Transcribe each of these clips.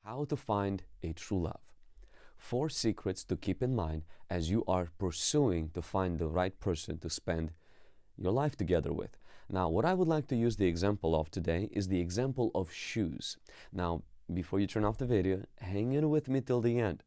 How to find a true love. 4 secrets to keep in mind as you are pursuing to find the right person to spend your life together with. Now, what I would like to use the example of today is the example of shoes. Now, before you turn off the video, hang in with me till the end.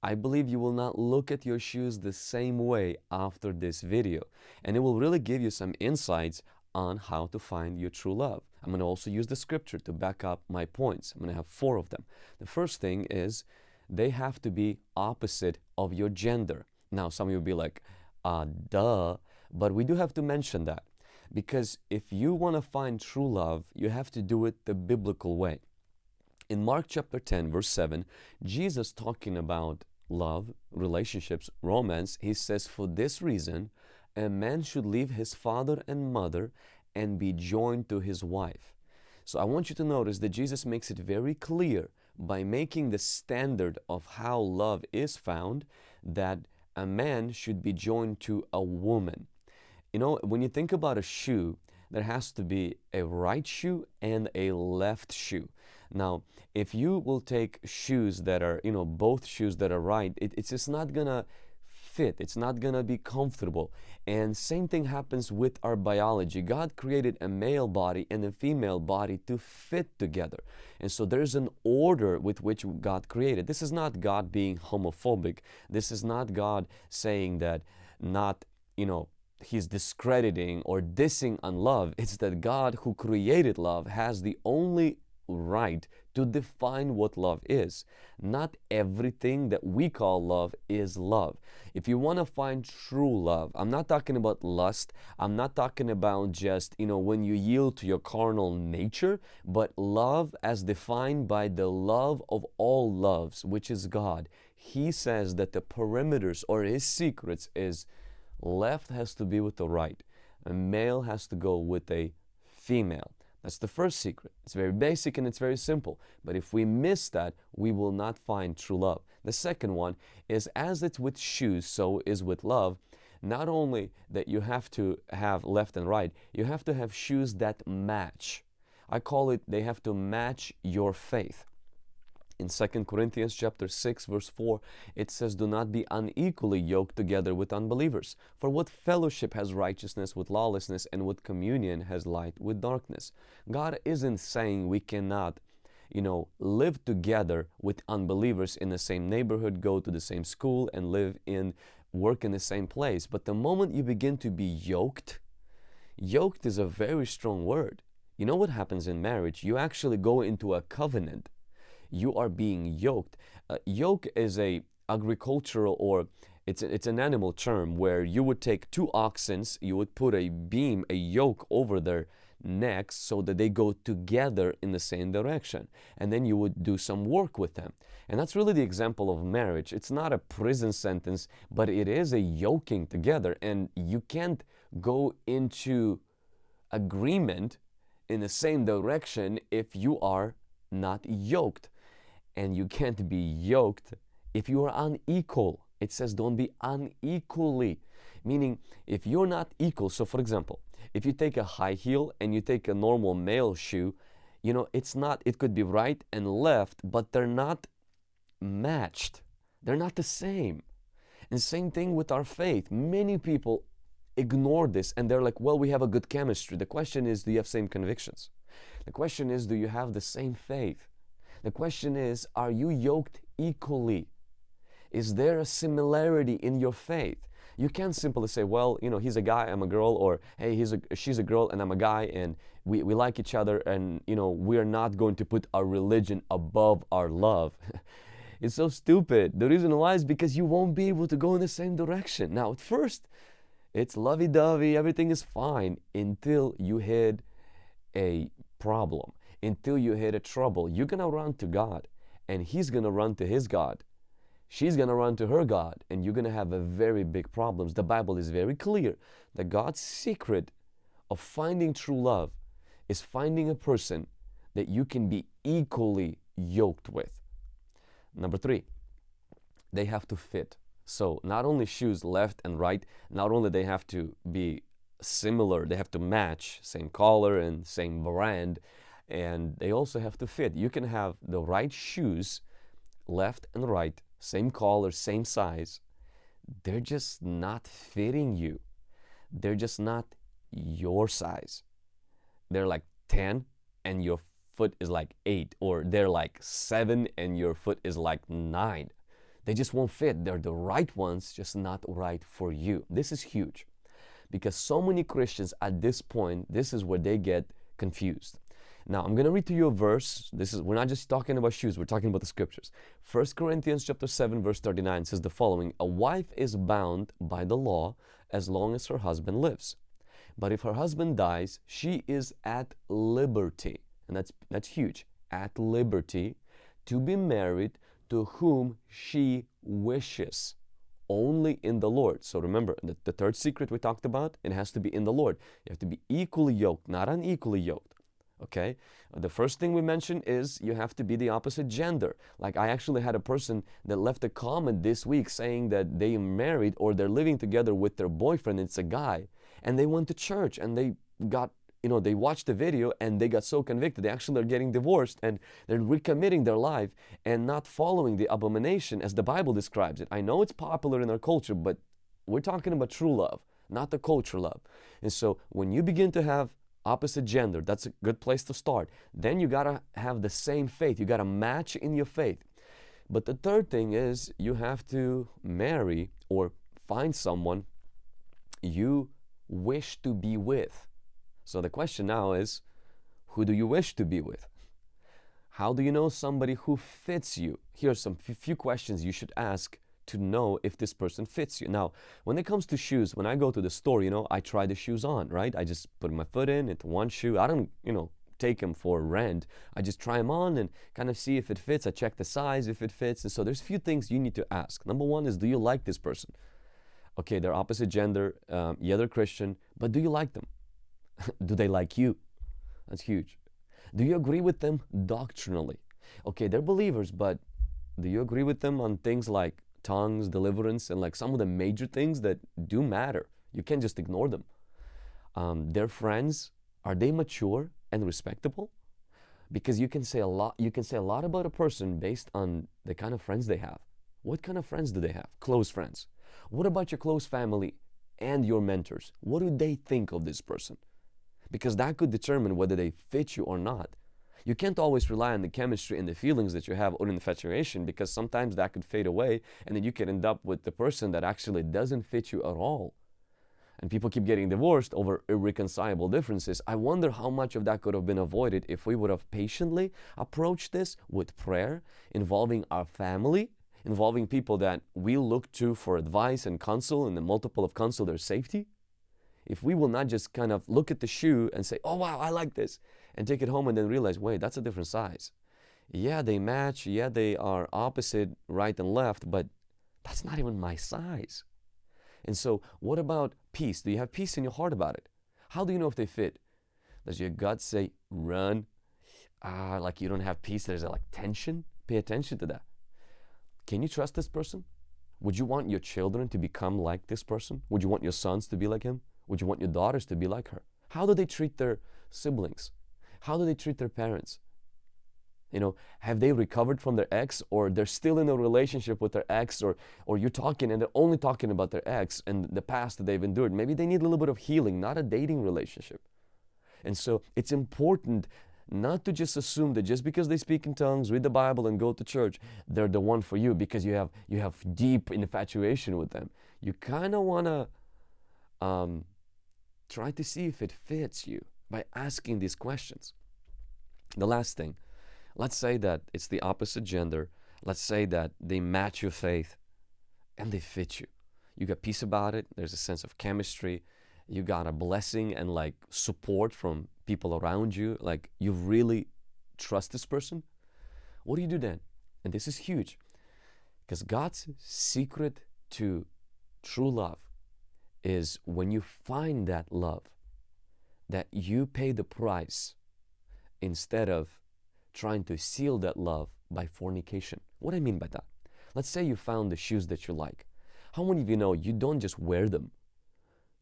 I believe you will not look at your shoes the same way after this video, and it will really give you some insights on how to find your true love. I'm going to also use the scripture to back up my points. I'm going to have 4 of them. The first thing is they have to be opposite of your gender. Now, some of you will be like, duh, but we do have to mention that, because if you want to find true love, you have to do it the biblical way. In Mark chapter 10, verse 7, Jesus talking about love, relationships, romance, he says, for this reason, a man should leave his father and mother and be joined to his wife. So I want you to notice that Jesus makes it very clear by making the standard of how love is found that a man should be joined to a woman. You know, when you think about a shoe, there has to be a right shoe and a left shoe. Now, if you will take shoes that are, both shoes that are right, it's just not gonna fit. It's not gonna be comfortable. And same thing happens with our biology. God created a male body and a female body to fit together. And so there's an order with which God created. This is not God being homophobic. This is not God saying that He's discrediting or dissing on love. It's that God who created love has the only right to define what love is. Not everything that we call love is love. If you want to find true love, I'm not talking about lust. I'm not talking about just, when you yield to your carnal nature, but love as defined by the love of all loves, which is God. He says that the perimeters or His secrets is left has to be with the right. A male has to go with a female. That's the first secret. It's very basic and it's very simple. But if we miss that, we will not find true love. The second one is, as it's with shoes, so is with love. Not only that you have to have left and right, you have to have shoes that match. I call it, they have to match your faith. In 2 Corinthians chapter 6, verse 4, it says, do not be unequally yoked together with unbelievers. For what fellowship has righteousness with lawlessness, and what communion has light with darkness? God isn't saying we cannot, live together with unbelievers in the same neighborhood, go to the same school, and work in the same place. But the moment you begin to be yoked is a very strong word. You know what happens in marriage? You actually go into a covenant. You are being yoked. Yoke is a agricultural, or it's an animal term where you would take 2 oxen, you would put a beam, a yoke over their necks so that they go together in the same direction. And then you would do some work with them. And that's really the example of marriage. It's not a prison sentence, but it is a yoking together. And you can't go into agreement in the same direction if you are not yoked. And you can't be yoked if you are unequal. It says don't be unequally. Meaning if you're not equal, so for example, if you take a high heel and you take a normal male shoe, it could be right and left, but they're not matched. They're not the same. And same thing with our faith. Many people ignore this and they're like, well, we have a good chemistry. The question is, do you have same convictions? The question is, do you have the same faith? The question is, are you yoked equally? Is there a similarity in your faith? You can't simply say, well, he's a guy, I'm a girl, or hey, she's a girl and I'm a guy, and we like each other, and we're not going to put our religion above our love. It's so stupid. The reason why is because you won't be able to go in the same direction. Now, at first, it's lovey-dovey, everything is fine until you hit a problem. Until you hit a trouble. You're going to run to God, and He's going to run to His God. She's going to run to her God, and you're going to have a very big problems. The Bible is very clear that God's secret of finding true love is finding a person that you can be equally yoked with. Number 3, they have to fit. So not only shoes left and right, not only they have to be similar, they have to match, same color and same brand. and they also have to fit. You can have the right shoes, left and right, same color, same size. They're just not fitting you. They're just not your size. They're like 10 and your foot is like 8, or they're like 7 and your foot is like 9. They just won't fit. They're the right ones, just not right for you. This is huge because so many Christians at this point, this is where they get confused. Now, I'm going to read to you a verse. We're not just talking about shoes, we're talking about the scriptures. 1 Corinthians chapter 7, verse 39 says the following: a wife is bound by the law as long as her husband lives. But if her husband dies, she is at liberty. And that's huge. At liberty to be married to whom she wishes, only in the Lord. So remember, the third secret we talked about, it has to be in the Lord. You have to be equally yoked, not unequally yoked. Okay? The first thing we mentioned is you have to be the opposite gender. Like, I actually had a person that left a comment this week saying that they are married or they're living together with their boyfriend. It's a guy. And they went to church and they got, they watched the video and they got so convicted. They actually are getting divorced and they're recommitting their life and not following the abomination as the Bible describes it. I know it's popular in our culture, but we're talking about true love, not the culture love. And so when you begin to have opposite gender, that's a good place to start. Then you gotta have the same faith. You gotta match in your faith. But the third thing is you have to marry or find someone you wish to be with. So the question now is, who do you wish to be with? How do you know somebody who fits you? Here's some few questions you should ask to know if this person fits you. Now, when it comes to shoes, when I go to the store, I try the shoes on, right? I just put my foot in into one shoe. I don't, take them for rent. I just try them on and kind of see if it fits. I check the size if it fits. And so there's a few things you need to ask. Number one is, do you like this person? Okay, they're opposite gender. Yeah, they're Christian, but do you like them? Do they like you? That's huge. Do you agree with them doctrinally? Okay, they're believers, but do you agree with them on things like tongues, deliverance, and like some of the major things that do matter? You can't just ignore them. Their friends, are they mature and respectable? Because you can say a lot about a person based on the kind of friends they have. What kind of friends do they have? Close friends. What about your close family and your mentors? What do they think of this person? Because that could determine whether they fit you or not. You can't always rely on the chemistry and the feelings that you have or infatuation, because sometimes that could fade away and then you can end up with the person that actually doesn't fit you at all. And people keep getting divorced over irreconcilable differences. I wonder how much of that could have been avoided if we would have patiently approached this with prayer, involving our family, involving people that we look to for advice and counsel, and the multiple of counsel, their safety. If we will not just kind of look at the shoe and say, oh wow, I like this, and take it home and then realize, wait, that's a different size. Yeah, they match. Yeah, they are opposite, right and left, but that's not even my size. And so what about peace? Do you have peace in your heart about it? How do you know if they fit? Does your gut say, run? Like you don't have peace, there's like tension? Pay attention to that. Can you trust this person? Would you want your children to become like this person? Would you want your sons to be like him? Would you want your daughters to be like her? How do they treat their siblings? How do they treat their parents? Have they recovered from their ex, or they're still in a relationship with their ex, or you're talking and they're only talking about their ex and the past that they've endured? Maybe they need a little bit of healing, not a dating relationship. And so it's important not to just assume that just because they speak in tongues, read the Bible, and go to church, they're the one for you because you have deep infatuation with them. You kind of want to try to see if it fits you by asking these questions. The last thing, let's say that it's the opposite gender. Let's say that they match your faith and they fit you. You got peace about it. There's a sense of chemistry. You got a blessing and like support from people around you. Like you really trust this person. What do you do then? And this is huge, because God's secret to true love is when you find that love, that you pay the price instead of trying to seal that love by fornication. What do I mean by that? Let's say you found the shoes that you like. How many of you know you don't just wear them?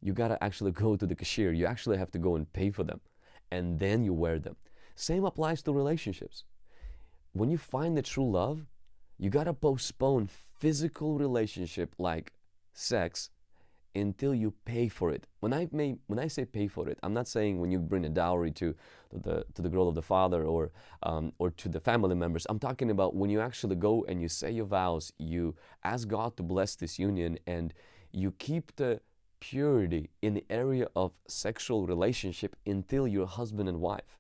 You got to actually go to the cashier. You actually have to go and pay for them, and then you wear them. Same applies to relationships. When you find the true love, you gotta postpone physical relationship like sex until you pay for it. When I say pay for it, I'm not saying when you bring a dowry to the girl of the father or to the family members. I'm talking about when you actually go and you say your vows, you ask God to bless this union, and you keep the purity in the area of sexual relationship until you're husband and wife.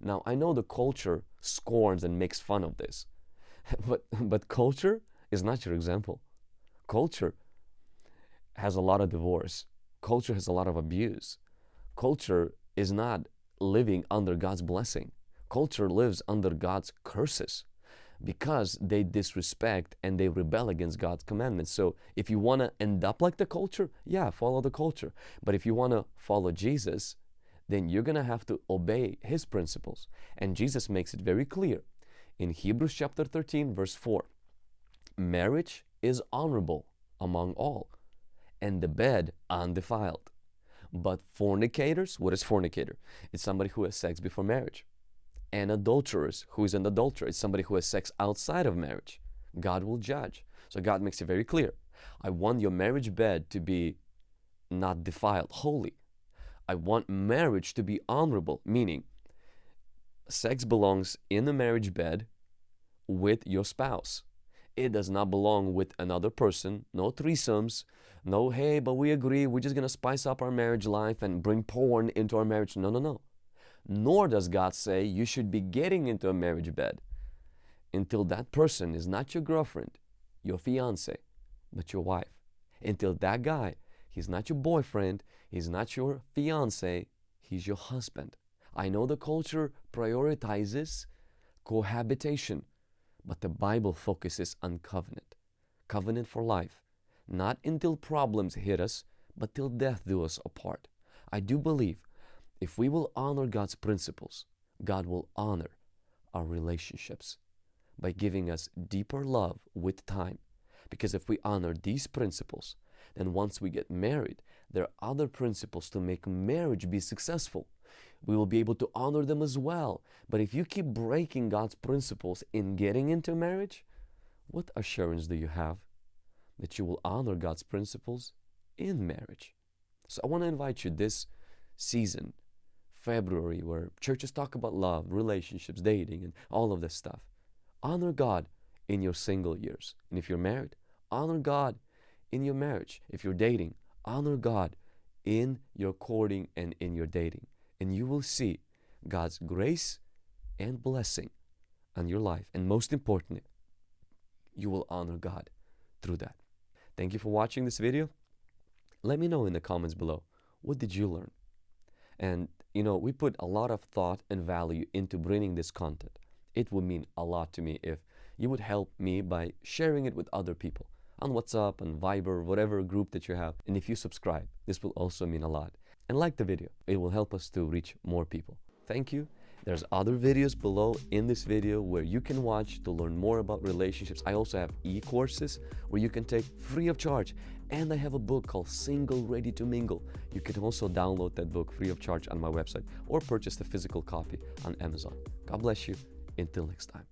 Now, I know the culture scorns and makes fun of this, but culture is not your example. Culture has a lot of divorce. Culture has a lot of abuse. Culture is not living under God's blessing. Culture lives under God's curses because they disrespect and they rebel against God's commandments. So if you want to end up like the culture, yeah, follow the culture. But if you want to follow Jesus, then you're going to have to obey His principles. And Jesus makes it very clear in Hebrews chapter 13, verse 4. Marriage is honorable among all, and the bed undefiled. But fornicators, what is fornicator? It's somebody who has sex before marriage. And adulterers, who is an adulterer? It's somebody who has sex outside of marriage. God will judge. So God makes it very clear. I want your marriage bed to be not defiled, holy. I want marriage to be honorable, meaning sex belongs in the marriage bed with your spouse. It does not belong with another person. No threesomes. No, hey, but we agree, we're just going to spice up our marriage life and bring porn into our marriage. No, no, no. Nor does God say you should be getting into a marriage bed until that person is not your girlfriend, your fiance, but your wife. Until that guy, he's not your boyfriend, he's not your fiance, he's your husband. I know the culture prioritizes cohabitation, but the Bible focuses on covenant. Covenant for life. Not until problems hit us, but till death do us apart. I do believe if we will honor God's principles, God will honor our relationships by giving us deeper love with time. Because if we honor these principles, then once we get married, there are other principles to make marriage be successful. We will be able to honor them as well. But if you keep breaking God's principles in getting into marriage, what assurance do you have that you will honor God's principles in marriage? So I want to invite you this season, February, where churches talk about love, relationships, dating, and all of this stuff. Honor God in your single years. And if you're married, honor God in your marriage. If you're dating, honor God in your courting and in your dating. And you will see God's grace and blessing on your life. And most importantly, you will honor God through that. Thank you for watching this video. Let me know in the comments below, what did you learn? And you know, we put a lot of thought and value into bringing this content. It would mean a lot to me if you would help me by sharing it with other people on WhatsApp and Viber, whatever group that you have. And if you subscribe, this will also mean a lot. And like the video, it will help us to reach more people. Thank you. There's other videos below in this video where you can watch to learn more about relationships. I also have e-courses where you can take free of charge. And I have a book called Single Ready to Mingle. You can also download that book free of charge on my website or purchase the physical copy on Amazon. God bless you. Until next time.